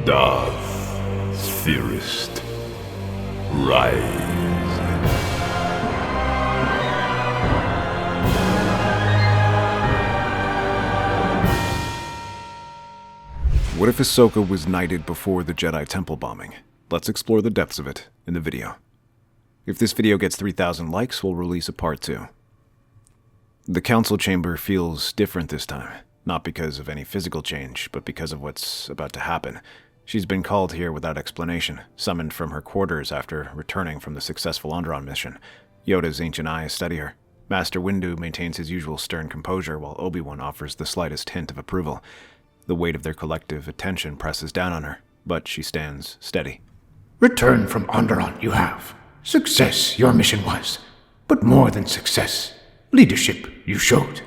Darth, Theorist, rise. What if Ahsoka was knighted before the Jedi Temple bombing? Let's explore the depths of it in the video. If this video gets 3,000 likes, we'll release a part 2. The council chamber feels different this time, not because of any physical change, but because of what's about to happen. She's been called here without explanation, summoned from her quarters after returning from the successful Onderon mission. Yoda's ancient eyes study her. Master Windu maintains his usual stern composure, while Obi-Wan offers the slightest hint of approval. The weight of their collective attention presses down on her, but she stands steady. Return from Onderon you have. Success your mission was. But more than success, leadership you showed.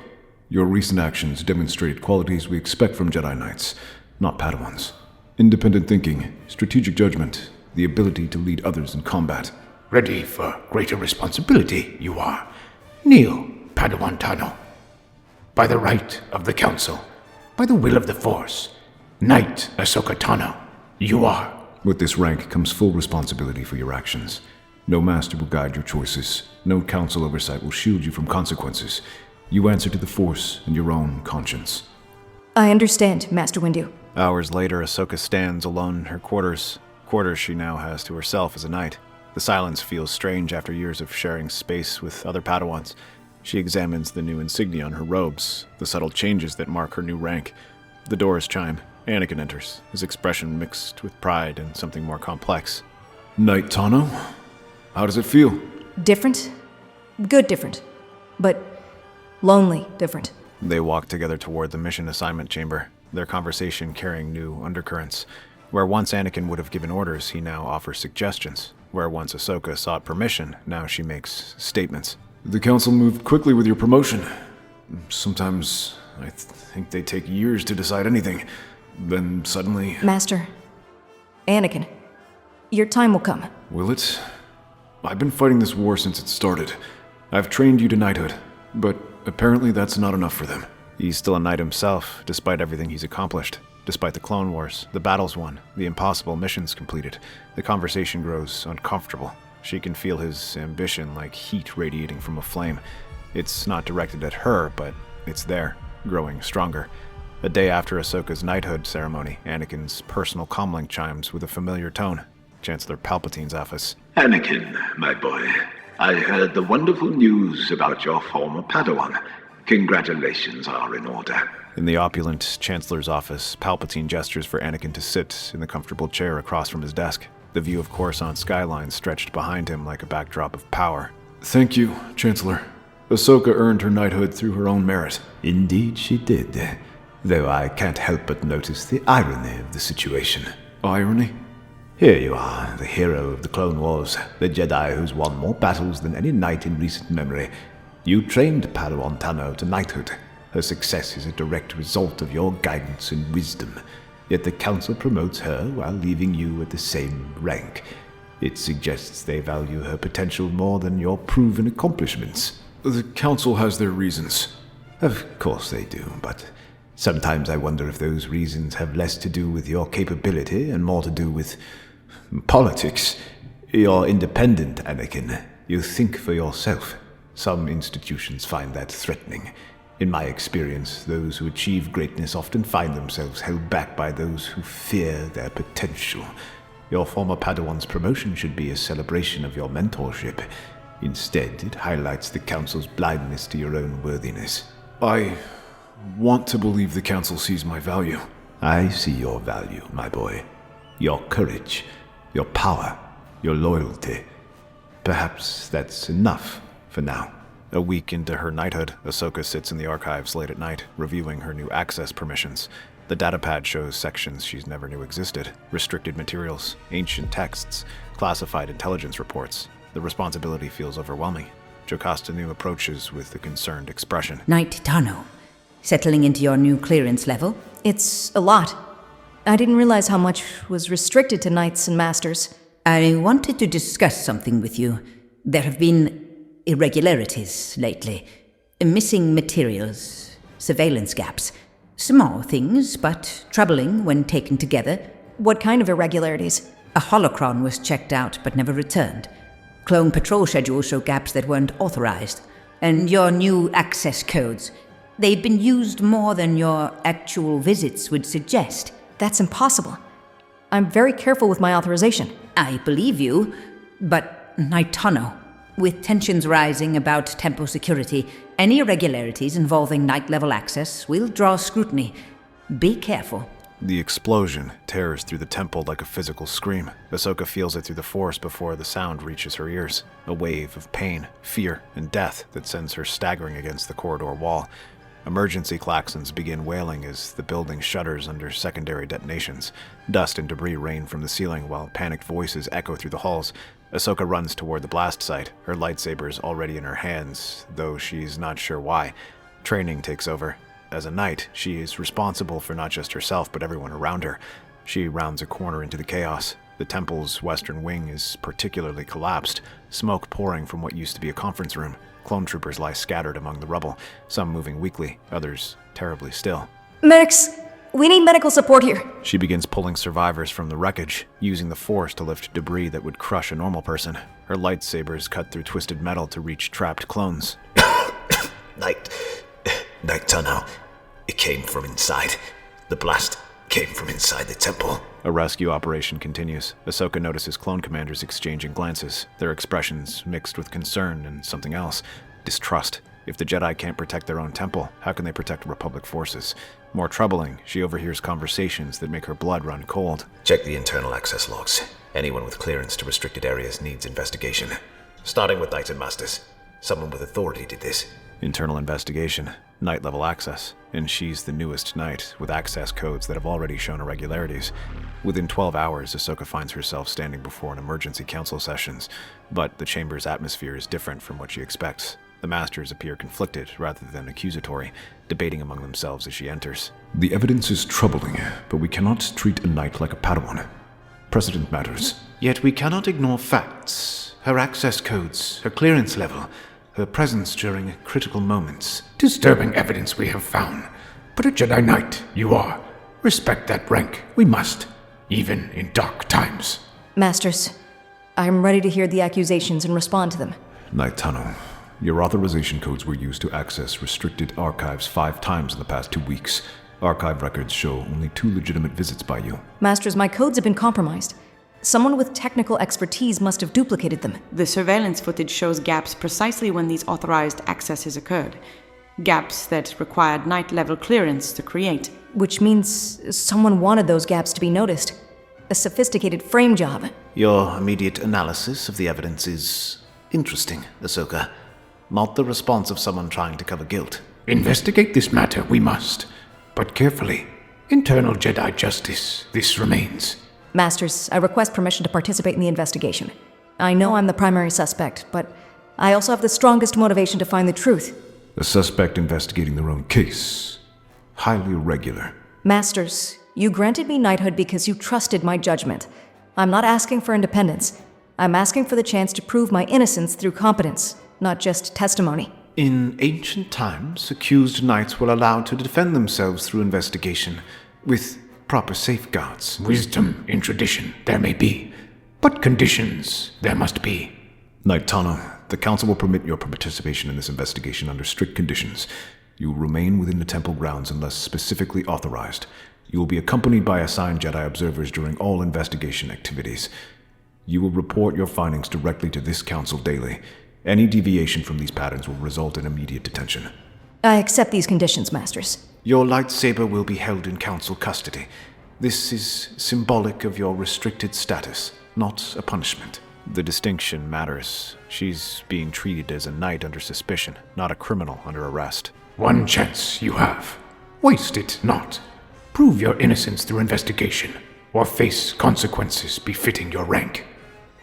Your recent actions demonstrate qualities we expect from Jedi Knights, not Padawans. Independent thinking, strategic judgment, the ability to lead others in combat. Ready for greater responsibility you are. Kneel, Padawan Tano. By the right of the Council, by the will of the Force, Knight Ahsoka Tano, you are. With this rank comes full responsibility for your actions. No master will guide your choices. No council oversight will shield you from consequences. You answer to the Force and your own conscience. I understand, Master Windu. Hours later, Ahsoka stands alone in her quarters she now has to herself as a knight. The silence feels strange after years of sharing space with other Padawans. She examines the new insignia on her robes, the subtle changes that mark her new rank. The doors chime. Anakin enters, his expression mixed with pride and something more complex. Knight Tano, how does it feel? Different? Good different. But lonely different. They walk together toward the mission assignment chamber, their conversation carrying new undercurrents. Where once Anakin would have given orders, he now offers suggestions. Where once Ahsoka sought permission, now she makes statements. The council moved quickly with your promotion. Sometimes I think they take years to decide anything. Then suddenly... Master, Anakin, your time will come. Will it? I've been fighting this war since it started. I've trained you to knighthood, but apparently that's not enough for them. He's still a knight himself, despite everything he's accomplished. Despite the Clone Wars, the battles won, the impossible missions completed. The conversation grows uncomfortable. She can feel his ambition like heat radiating from a flame. It's not directed at her, but it's there, growing stronger. A day after Ahsoka's knighthood ceremony, Anakin's personal comlink chimes with a familiar tone. Chancellor Palpatine's office. Anakin, my boy, I heard the wonderful news about your former Padawan. Congratulations are in order. In the opulent Chancellor's office, Palpatine gestures for Anakin to sit in the comfortable chair across from his desk. The view of Coruscant skyline stretched behind him like a backdrop of power. Thank you, Chancellor. Ahsoka earned her knighthood through her own merit. Indeed she did, though I can't help but notice the irony of the situation. Irony? Here you are, the hero of the Clone Wars, the Jedi who's won more battles than any knight in recent memory. You trained Padawan Tano to knighthood. Her success is a direct result of your guidance and wisdom. Yet the Council promotes her while leaving you at the same rank. It suggests they value her potential more than your proven accomplishments. The Council has their reasons. Of course they do, but sometimes I wonder if those reasons have less to do with your capability and more to do with politics. You're independent, Anakin. You think for yourself. Some institutions find that threatening. In my experience, those who achieve greatness often find themselves held back by those who fear their potential. Your former Padawan's promotion should be a celebration of your mentorship. Instead, it highlights the Council's blindness to your own worthiness. I want to believe the Council sees my value. I see your value, my boy. Your courage, your power, your loyalty. Perhaps that's enough for now. A week into her knighthood, Ahsoka sits in the archives late at night, reviewing her new access permissions. The datapad shows sections she's never knew existed, restricted materials, ancient texts, classified intelligence reports. The responsibility feels overwhelming. Jocasta Nu approaches with a concerned expression. Knight Tano, settling into your new clearance level? It's a lot. I didn't realize how much was restricted to knights and masters. I wanted to discuss something with you. There have been irregularities lately. Missing materials, surveillance gaps. Small things, but troubling when taken together. What kind of irregularities? A holocron was checked out but never returned. Clone patrol schedules show gaps that weren't authorized. And your new access codes, they've been used more than your actual visits would suggest. That's impossible. I'm very careful with my authorization. I believe you, but Naitano, with tensions rising about temple security, any irregularities involving night-level access will draw scrutiny. Be careful. The explosion tears through the temple like a physical scream. Ahsoka feels it through the Force before the sound reaches her ears. A wave of pain, fear, and death that sends her staggering against the corridor wall. Emergency klaxons begin wailing as the building shudders under secondary detonations. Dust and debris rain from the ceiling while panicked voices echo through the halls. Ahsoka runs toward the blast site, her lightsabers already in her hands, though she's not sure why. Training takes over. As a knight, she is responsible for not just herself, but everyone around her. She rounds a corner into the chaos. The temple's western wing is particularly collapsed, smoke pouring from what used to be a conference room. Clone troopers lie scattered among the rubble, some moving weakly, others terribly still. Medics! We need medical support here. She begins pulling survivors from the wreckage, using the Force to lift debris that would crush a normal person. Her lightsabers cut through twisted metal to reach trapped clones. Night tunnel. It came from inside. The blast came from inside the temple. A rescue operation continues. Ahsoka notices clone commanders exchanging glances, their expressions mixed with concern and something else. Distrust. If the Jedi can't protect their own temple, how can they protect Republic forces? More troubling, she overhears conversations that make her blood run cold. Check the internal access logs. Anyone with clearance to restricted areas needs investigation. Starting with Knights and Masters. Someone with authority did this. Internal investigation. Night-level access. And she's the newest Knight, with access codes that have already shown irregularities. Within 12 hours, Ahsoka finds herself standing before an emergency council sessions, but the chamber's atmosphere is different from what she expects. The Masters appear conflicted rather than accusatory, debating among themselves as she enters. The evidence is troubling, but we cannot treat a knight like a Padawan. Precedent matters. Yet we cannot ignore facts. Her access codes, her clearance level, her presence during critical moments. Disturbing evidence we have found. But a Jedi Knight, you are. Respect that rank. We must. Even in dark times. Masters, I'm ready to hear the accusations and respond to them. Night Tunnel. Your authorization codes were used to access restricted archives 5 times in the past 2 weeks. Archive records show only 2 legitimate visits by you. Masters, my codes have been compromised. Someone with technical expertise must have duplicated them. The surveillance footage shows gaps precisely when these authorized accesses occurred. Gaps that required night-level clearance to create. Which means someone wanted those gaps to be noticed. A sophisticated frame job. Your immediate analysis of the evidence is interesting, Ahsoka. Not the response of someone trying to cover guilt. Investigate this matter, we must. But carefully. Internal Jedi justice, this remains. Masters, I request permission to participate in the investigation. I know I'm the primary suspect, but I also have the strongest motivation to find the truth. A suspect investigating their own case. Highly irregular. Masters, you granted me knighthood because you trusted my judgment. I'm not asking for independence. I'm asking for the chance to prove my innocence through competence, not just testimony. In ancient times, accused knights were allowed to defend themselves through investigation, with proper safeguards. Wisdom in tradition there may be, but conditions there must be. Knight Tano, the Council will permit your participation in this investigation under strict conditions. You will remain within the temple grounds unless specifically authorized. You will be accompanied by assigned Jedi observers during all investigation activities. You will report your findings directly to this council daily. Any deviation from these patterns will result in immediate detention. I accept these conditions, Masters. Your lightsaber will be held in council custody. This is symbolic of your restricted status, not a punishment. The distinction matters. She's being treated as a knight under suspicion, not a criminal under arrest. One chance you have. Waste it not. Prove your innocence through investigation, or face consequences befitting your rank.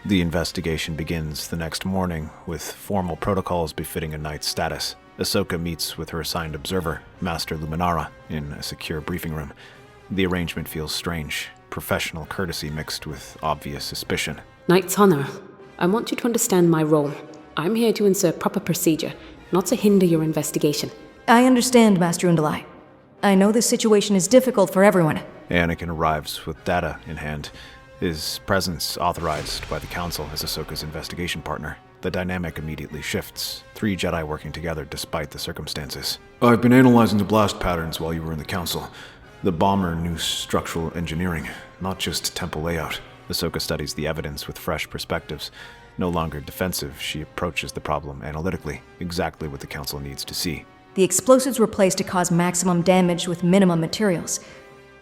The investigation begins the next morning, with formal protocols befitting a knight's status. Ahsoka meets with her assigned observer, Master Luminara, in a secure briefing room. The arrangement feels strange, professional courtesy mixed with obvious suspicion. Knight's Honor, I want you to understand my role. I'm here to insert proper procedure, not to hinder your investigation. I understand, Master Undalai. I know this situation is difficult for everyone. Anakin arrives with data in hand, his presence authorized by the Council as Ahsoka's investigation partner. The dynamic immediately shifts, 3 Jedi working together despite the circumstances. I've been analyzing the blast patterns while you were in the Council. The bomber knew structural engineering, not just temple layout. Ahsoka studies the evidence with fresh perspectives. No longer defensive, she approaches the problem analytically, exactly what the Council needs to see. The explosives were placed to cause maximum damage with minimum materials.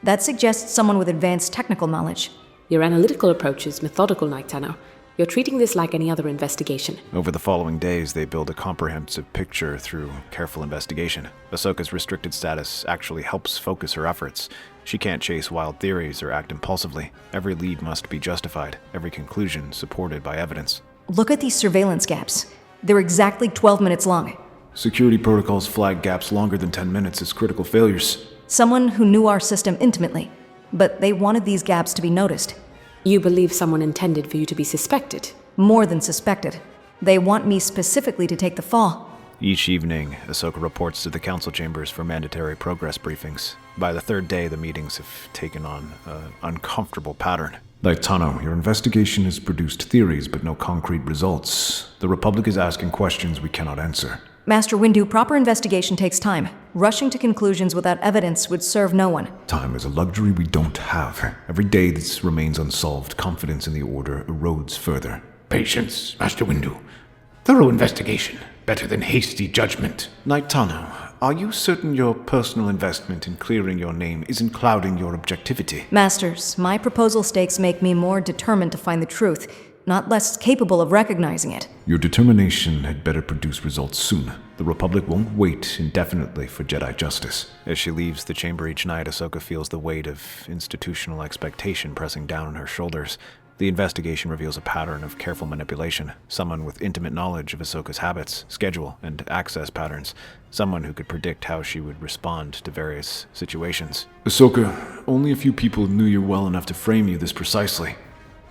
That suggests someone with advanced technical knowledge. Your analytical approach is methodical, Knight Tenno. You're treating this like any other investigation. Over the following days, they build a comprehensive picture through careful investigation. Ahsoka's restricted status actually helps focus her efforts. She can't chase wild theories or act impulsively. Every lead must be justified, every conclusion supported by evidence. Look at these surveillance gaps. They're exactly 12 minutes long. Security protocols flag gaps longer than 10 minutes as critical failures. Someone who knew our system intimately, but they wanted these gaps to be noticed. You believe someone intended for you to be suspected? More than suspected. They want me specifically to take the fall. Each evening, Ahsoka reports to the Council chambers for mandatory progress briefings. By the 3rd day, the meetings have taken on an uncomfortable pattern. Knight Tenno, your investigation has produced theories but no concrete results. The Republic is asking questions we cannot answer. Master Windu, proper investigation takes time. Rushing to conclusions without evidence would serve no one. Time is a luxury we don't have. Every day this remains unsolved, confidence in the Order erodes further. Patience, Master Windu. Thorough investigation, better than hasty judgment. Knight Tenno, are you certain your personal investment in clearing your name isn't clouding your objectivity? Masters, my proposal stakes make me more determined to find the truth, not less capable of recognizing it. Your determination had better produce results soon. The Republic won't wait indefinitely for Jedi justice. As she leaves the chamber each night, Ahsoka feels the weight of institutional expectation pressing down on her shoulders. The investigation reveals a pattern of careful manipulation. Someone with intimate knowledge of Ahsoka's habits, schedule, and access patterns. Someone who could predict how she would respond to various situations. Ahsoka, only a few people knew you well enough to frame you this precisely.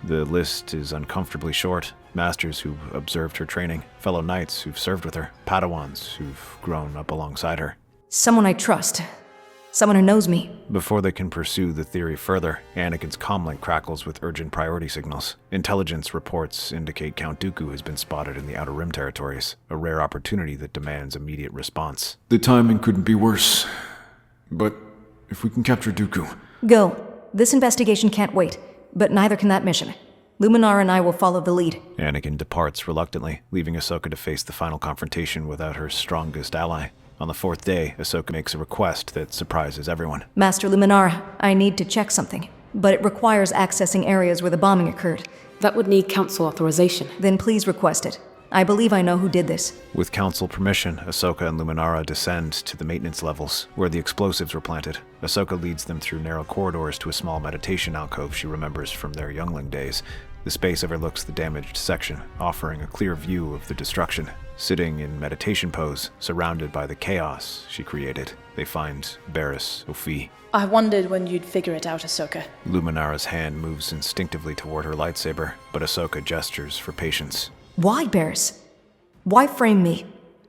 The list is uncomfortably short. Masters who've observed her training, fellow knights who've served with her, Padawans who've grown up alongside her. Someone I trust. Someone who knows me. Before they can pursue the theory further, Anakin's comlink crackles with urgent priority signals. Intelligence reports indicate Count Dooku has been spotted in the Outer Rim territories, a rare opportunity that demands immediate response. The timing couldn't be worse. But if we can capture Dooku... Go. This investigation can't wait. But neither can that mission. Luminara and I will follow the lead. Anakin departs reluctantly, leaving Ahsoka to face the final confrontation without her strongest ally. On the 4th day, Ahsoka makes a request that surprises everyone. Master Luminara, I need to check something, but it requires accessing areas where the bombing occurred. That would need Council authorization. Then please request it. I believe I know who did this. With Council permission, Ahsoka and Luminara descend to the maintenance levels, where the explosives were planted. Ahsoka leads them through narrow corridors to a small meditation alcove she remembers from their youngling days. The space overlooks the damaged section, offering a clear view of the destruction. Sitting in meditation pose, surrounded by the chaos she created, they find Barriss Ophi. I wondered when you'd figure it out, Ahsoka. Luminara's hand moves instinctively toward her lightsaber, but Ahsoka gestures for patience. Why, Barriss? Why frame me?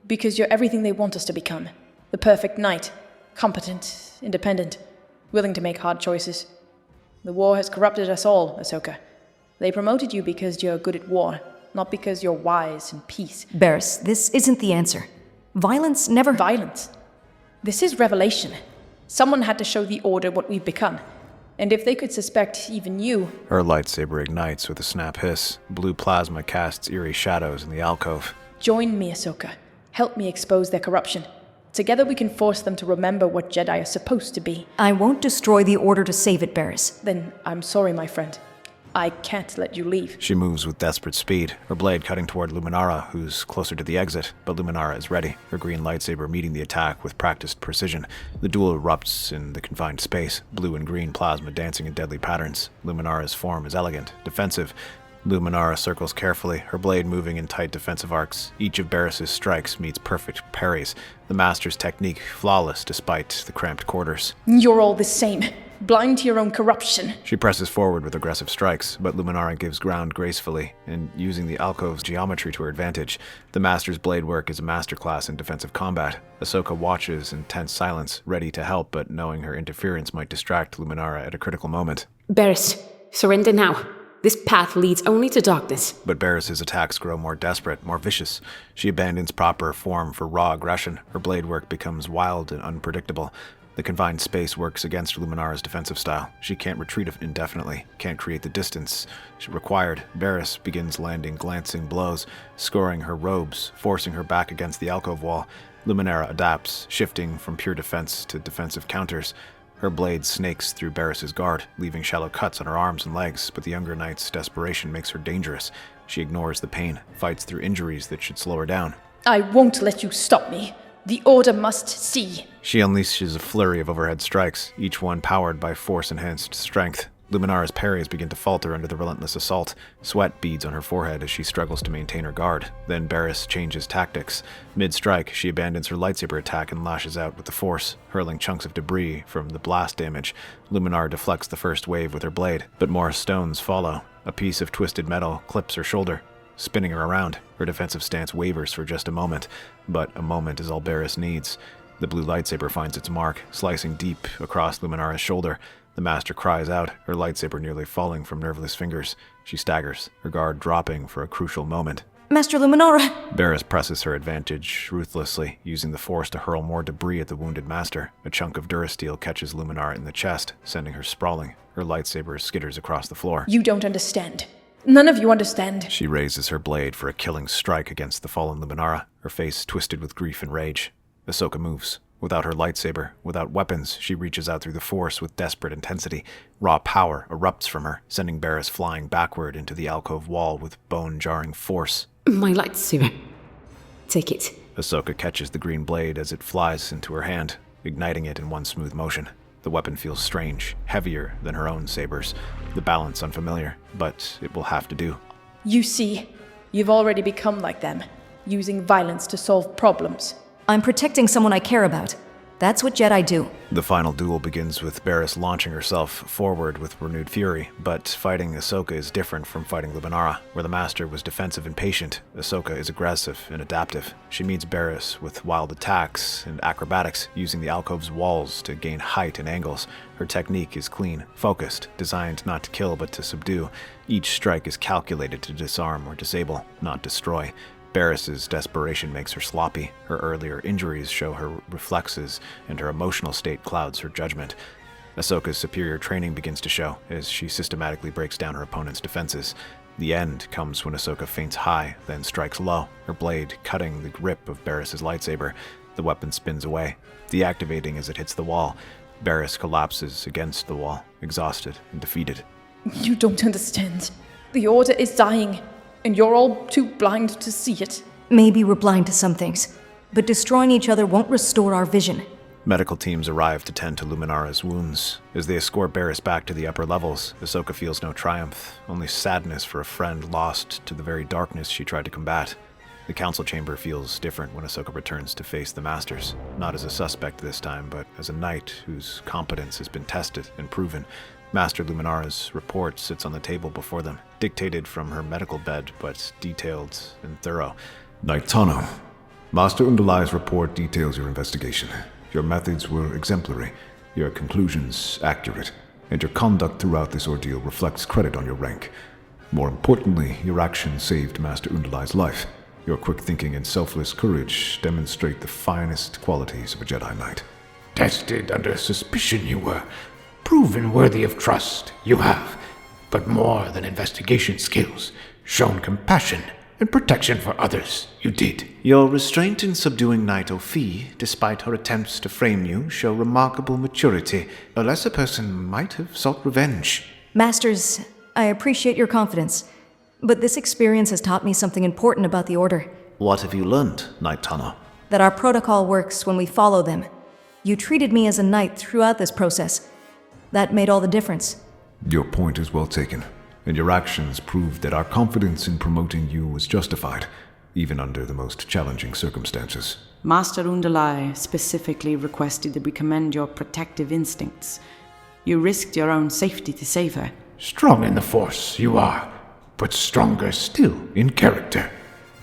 Because you're everything they want us to become. The perfect knight. Competent, independent, willing to make hard choices. The war has corrupted us all, Ahsoka. They promoted you because you're good at war, not because you're wise in peace. Barriss, this isn't the answer. Violence never... Violence? This is revelation. Someone had to show the Order what we've become. And if they could suspect even you... Her lightsaber ignites with a snap hiss. Blue plasma casts eerie shadows in the alcove. Join me, Ahsoka. Help me expose their corruption. Together we can force them to remember what Jedi are supposed to be. I won't destroy the Order to save it, Barriss. Then I'm sorry, my friend. I can't let you leave. She moves with desperate speed, her blade cutting toward Luminara, who's closer to the exit, but Luminara is ready, her green lightsaber meeting the attack with practiced precision. The duel erupts in the confined space, blue and green plasma dancing in deadly patterns. Luminara's form is elegant, defensive. Luminara circles carefully, her blade moving in tight defensive arcs. Each of Barriss's strikes meets perfect parries, the master's technique flawless despite the cramped quarters. You're all the same. blind to your own corruption. She presses forward with aggressive strikes, but Luminara gives ground gracefully, and using the alcove's geometry to her advantage. The Master's blade work is a masterclass in defensive combat. Ahsoka watches in tense silence, ready to help, but knowing her interference might distract Luminara at a critical moment. Barris, surrender now. This path leads only to darkness. But Barris's attacks grow more desperate, more vicious. She abandons proper form for raw aggression. Her blade work becomes wild and unpredictable. The confined space works against Luminara's defensive style. She can't retreat indefinitely, can't create the distance required. Barris begins landing glancing blows, scoring her robes, forcing her back against the alcove wall. Luminara adapts, shifting from pure defense to defensive counters. Her blade snakes through Barris's guard, leaving shallow cuts on her arms and legs, but the younger knight's desperation makes her dangerous. She ignores the pain, fights through injuries that should slow her down. I won't let you stop me. The Order must see. She unleashes a flurry of overhead strikes, each one powered by force-enhanced strength. Luminara's parries begin to falter under the relentless assault. Sweat beads on her forehead as she struggles to maintain her guard. Then Barris changes tactics. Mid-strike, she abandons her lightsaber attack and lashes out with the Force, hurling chunks of debris from the blast damage. Luminara deflects the first wave with her blade, but more stones follow. A piece of twisted metal clips her shoulder, spinning her around. Her defensive stance wavers for just a moment, but a moment is all Barris needs. The blue lightsaber finds its mark, slicing deep across Luminara's shoulder. The Master cries out, her lightsaber nearly falling from nerveless fingers. She staggers, her guard dropping for a crucial moment. Master Luminara! Barris presses her advantage ruthlessly, using the Force to hurl more debris at the wounded Master. A chunk of durasteel catches Luminara in the chest, sending her sprawling. Her lightsaber skitters across the floor. You don't understand. None of you understand. She raises her blade for a killing strike against the fallen Luminara, her face twisted with grief and rage. Ahsoka moves. Without her lightsaber, without weapons, she reaches out through the Force with desperate intensity. Raw power erupts from her, sending Barris flying backward into the alcove wall with bone-jarring force. My lightsaber. Take it. Ahsoka catches the green blade as it flies into her hand, igniting it in one smooth motion. The weapon feels strange, heavier than her own sabers. The balance unfamiliar, but it will have to do. You see, you've already become like them, using violence to solve problems. I'm protecting someone I care about. That's what Jedi do. The final duel begins with Barris launching herself forward with renewed fury, but fighting Ahsoka is different from fighting Luminara. Where the Master was defensive and patient, Ahsoka is aggressive and adaptive. She meets Barris with wild attacks and acrobatics, using the alcove's walls to gain height and angles. Her technique is clean, focused, designed not to kill but to subdue. Each strike is calculated to disarm or disable, not destroy. Barris's desperation makes her sloppy. Her earlier injuries show her reflexes, and her emotional state clouds her judgment. Ahsoka's superior training begins to show as she systematically breaks down her opponent's defenses. The end comes when Ahsoka feints high, then strikes low, her blade cutting the grip of Barris's lightsaber. The weapon spins away, deactivating as it hits the wall. Barris collapses against the wall, exhausted and defeated. You don't understand. The Order is dying. And you're all too blind to see it. Maybe we're blind to some things, but destroying each other won't restore our vision. Medical teams arrive to tend to Luminara's wounds. As they escort Barris back to the upper levels, Ahsoka feels no triumph, only sadness for a friend lost to the very darkness she tried to combat. The council chamber feels different when Ahsoka returns to face the Masters, not as a suspect this time, but as a knight whose competence has been tested and proven. Master Luminara's report sits on the table before them, dictated from her medical bed, but detailed and thorough. Knight Tano, Master Undulai's report details your investigation. Your methods were exemplary, your conclusions accurate, and your conduct throughout this ordeal reflects credit on your rank. More importantly, your actions saved Master Undulai's life. Your quick thinking and selfless courage demonstrate the finest qualities of a Jedi Knight. Tested under suspicion you were. Proven worthy of trust, you have. But more than investigation skills, shown compassion and protection for others, you did. Your restraint in subduing Knight Ophi, despite her attempts to frame you, show remarkable maturity. A lesser person might have sought revenge. Masters, I appreciate your confidence, but this experience has taught me something important about the Order. What have you learned, Knight Tano? That our protocol works when we follow them. You treated me as a knight throughout this process. That made all the difference. Your point is well taken, and your actions proved that our confidence in promoting you was justified, even under the most challenging circumstances. Master Undulai specifically requested that we commend your protective instincts. You risked your own safety to save her. Strong in the Force, you are, but stronger still in character.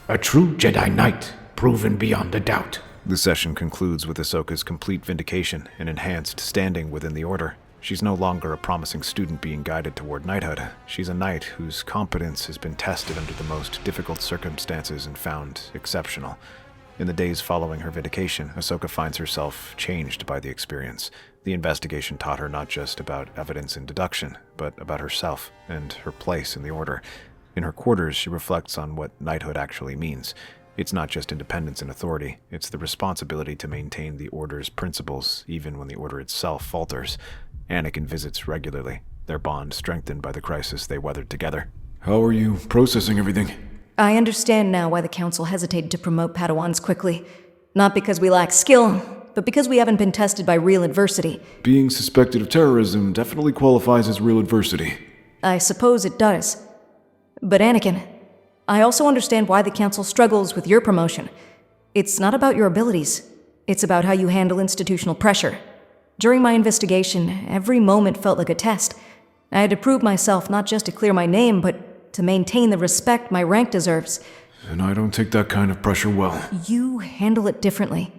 A true Jedi Knight, proven beyond a doubt. The session concludes with Ahsoka's complete vindication and enhanced standing within the Order. She's no longer a promising student being guided toward knighthood. She's a knight whose competence has been tested under the most difficult circumstances and found exceptional. In the days following her vindication, Ahsoka finds herself changed by the experience. The investigation taught her not just about evidence and deduction, but about herself and her place in the Order. In her quarters, she reflects on what knighthood actually means. It's not just independence and authority, it's the responsibility to maintain the Order's principles, even when the Order itself falters. Anakin visits regularly, their bond strengthened by the crisis they weathered together. How are you processing everything? I understand now why the Council hesitated to promote Padawans quickly. Not because we lack skill, but because we haven't been tested by real adversity. Being suspected of terrorism definitely qualifies as real adversity. I suppose it does. But Anakin, I also understand why the Council struggles with your promotion. It's not about your abilities. It's about how you handle institutional pressure. During my investigation, every moment felt like a test. I had to prove myself not just to clear my name, but to maintain the respect my rank deserves. And I don't take that kind of pressure well. You handle it differently.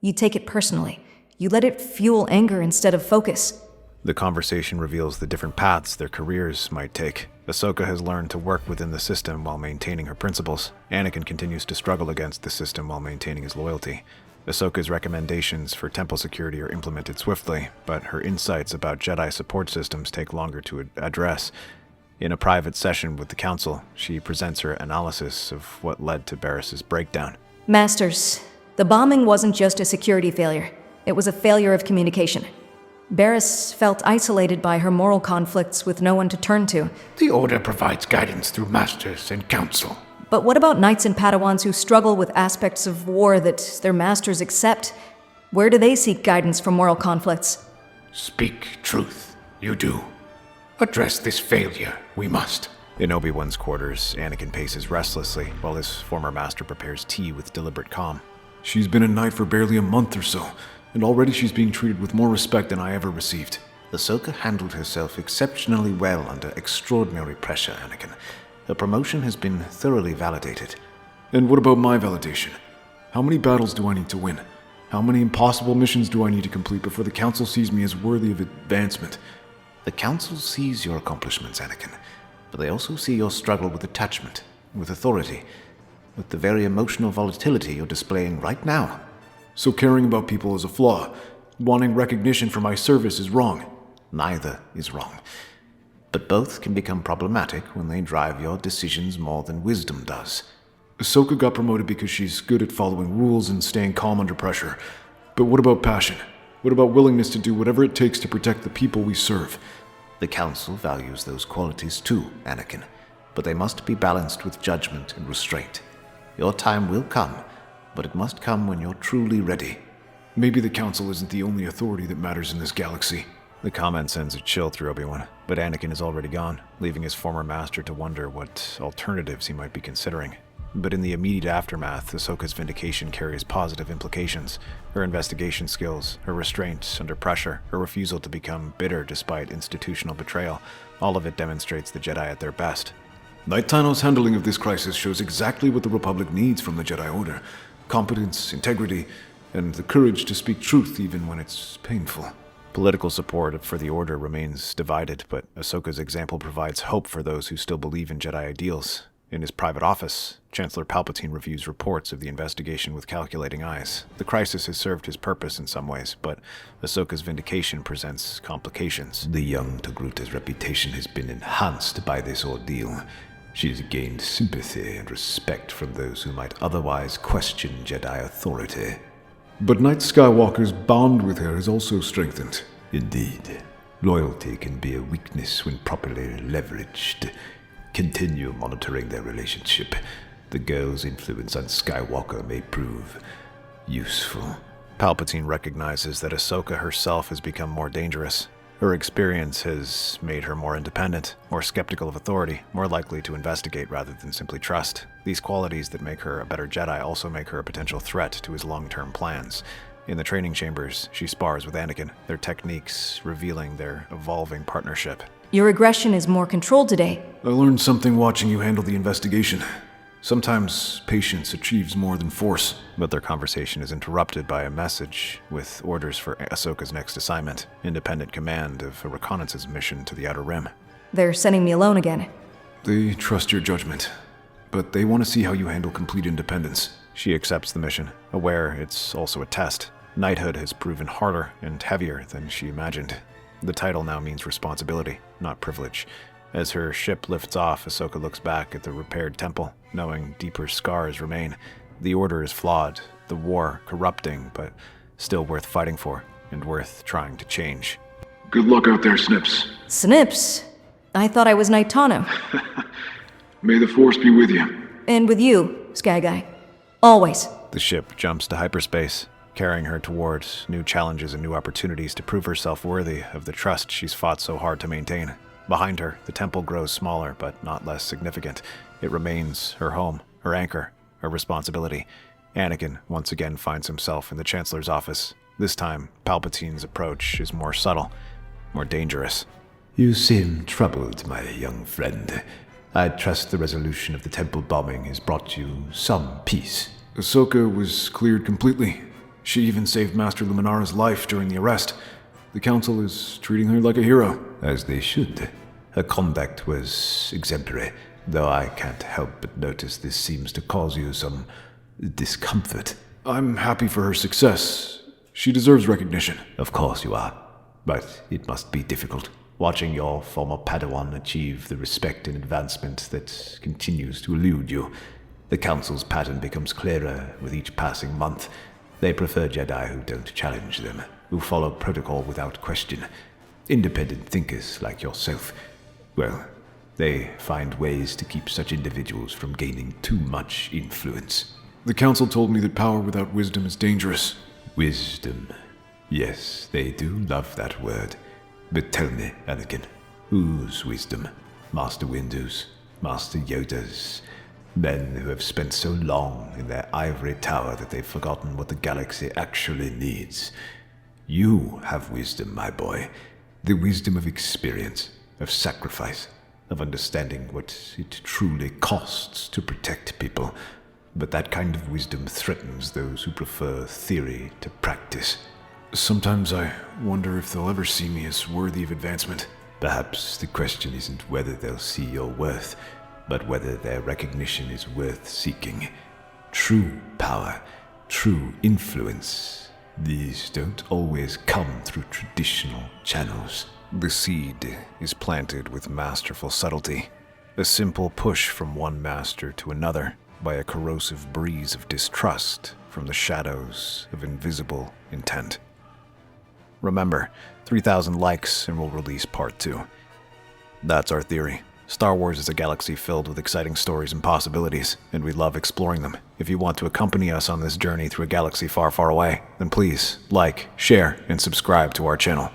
You take it personally. You let it fuel anger instead of focus. The conversation reveals the different paths their careers might take. Ahsoka has learned to work within the system while maintaining her principles. Anakin continues to struggle against the system while maintaining his loyalty. Ahsoka's recommendations for temple security are implemented swiftly, but her insights about Jedi support systems take longer to address. In a private session with the Council, she presents her analysis of what led to Barris's breakdown. Masters, the bombing wasn't just a security failure. It was a failure of communication. Barris felt isolated by her moral conflicts with no one to turn to. The Order provides guidance through Masters and Council. But what about knights and Padawans who struggle with aspects of war that their masters accept? Where do they seek guidance from moral conflicts? Speak truth. You do. Address this failure. We must. In Obi-Wan's quarters, Anakin paces restlessly while his former master prepares tea with deliberate calm. She's been a knight for barely a month or so, and already she's being treated with more respect than I ever received. Ahsoka handled herself exceptionally well under extraordinary pressure, Anakin. Her promotion has been thoroughly validated. And what about my validation? How many battles do I need to win? How many impossible missions do I need to complete before the Council sees me as worthy of advancement? The Council sees your accomplishments, Anakin, but they also see your struggle with attachment, with authority, with the very emotional volatility you're displaying right now. So caring about people is a flaw. Wanting recognition for my service is wrong. Neither is wrong. But both can become problematic when they drive your decisions more than wisdom does. Ahsoka got promoted because she's good at following rules and staying calm under pressure. But what about passion? What about willingness to do whatever it takes to protect the people we serve? The Council values those qualities too, Anakin, but they must be balanced with judgment and restraint. Your time will come, but it must come when you're truly ready. Maybe the Council isn't the only authority that matters in this galaxy. The comment sends a chill through Obi-Wan, but Anakin is already gone, leaving his former master to wonder what alternatives he might be considering. But in the immediate aftermath, Ahsoka's vindication carries positive implications. Her investigation skills, her restraint under pressure, her refusal to become bitter despite institutional betrayal, all of it demonstrates the Jedi at their best. Knight Tano's handling of this crisis shows exactly what the Republic needs from the Jedi Order. Competence, integrity, and the courage to speak truth even when it's painful. Political support for the Order remains divided, but Ahsoka's example provides hope for those who still believe in Jedi ideals. In his private office, Chancellor Palpatine reviews reports of the investigation with calculating eyes. The crisis has served his purpose in some ways, but Ahsoka's vindication presents complications. The young Togrutta's reputation has been enhanced by this ordeal. She has gained sympathy and respect from those who might otherwise question Jedi authority. But Knight Skywalker's bond with her is also strengthened. Indeed. Loyalty can be a weakness when properly leveraged. Continue monitoring their relationship. The girl's influence on Skywalker may prove useful. Palpatine recognizes that Ahsoka herself has become more dangerous. Her experience has made her more independent, more skeptical of authority, more likely to investigate rather than simply trust. These qualities that make her a better Jedi also make her a potential threat to his long-term plans. In the training chambers, she spars with Anakin, their techniques revealing their evolving partnership. Your aggression is more controlled today. I learned something watching you handle the investigation. Sometimes patience achieves more than force. But their conversation is interrupted by a message with orders for Ahsoka's next assignment, independent command of a reconnaissance mission to the Outer Rim. They're sending me alone again. They trust your judgment, but they want to see how you handle complete independence. She accepts the mission, aware it's also a test. Knighthood has proven harder and heavier than she imagined. The title now means responsibility, not privilege. As her ship lifts off, Ahsoka looks back at the repaired temple, knowing deeper scars remain. The Order is flawed, the war corrupting, but still worth fighting for, and worth trying to change. Good luck out there, Snips. Snips? I thought I was Knight Tano. May the Force be with you. And with you, Sky Guy. Always. The ship jumps to hyperspace, carrying her towards new challenges and new opportunities to prove herself worthy of the trust she's fought so hard to maintain. Behind her, the temple grows smaller, but not less significant. It remains her home, her anchor, her responsibility. Anakin once again finds himself in the Chancellor's office. This time, Palpatine's approach is more subtle, more dangerous. You seem troubled, my young friend. I trust the resolution of the temple bombing has brought you some peace. Ahsoka was cleared completely. She even saved Master Luminara's life during the arrest. The Council is treating her like a hero. As they should. Her conduct was exemplary, though I can't help but notice this seems to cause you some discomfort. I'm happy for her success. She deserves recognition. Of course you are, but it must be difficult. Watching your former Padawan achieve the respect and advancement that continues to elude you. The Council's pattern becomes clearer with each passing month. They prefer Jedi who don't challenge them, who follow protocol without question. Independent thinkers like yourself. Well, they find ways to keep such individuals from gaining too much influence. The Council told me that power without wisdom is dangerous. Wisdom. Yes, they do love that word. But tell me, Anakin, whose wisdom? Master Windu's? Master Yoda's? Men who have spent so long in their ivory tower that they've forgotten what the galaxy actually needs. You have wisdom, my boy. The wisdom of experience, of sacrifice, of understanding what it truly costs to protect people. But that kind of wisdom threatens those who prefer theory to practice. Sometimes I wonder if they'll ever see me as worthy of advancement. Perhaps the question isn't whether they'll see your worth, but whether their recognition is worth seeking. True power, true influence, these don't always come through traditional channels. The seed is planted with masterful subtlety. A simple push from one master to another by a corrosive breeze of distrust from the shadows of invisible intent. Remember, 3,000 likes and we'll release part 2. That's our theory. Star Wars is a galaxy filled with exciting stories and possibilities, and we love exploring them. If you want to accompany us on this journey through a galaxy far, far away, then please like, share, and subscribe to our channel.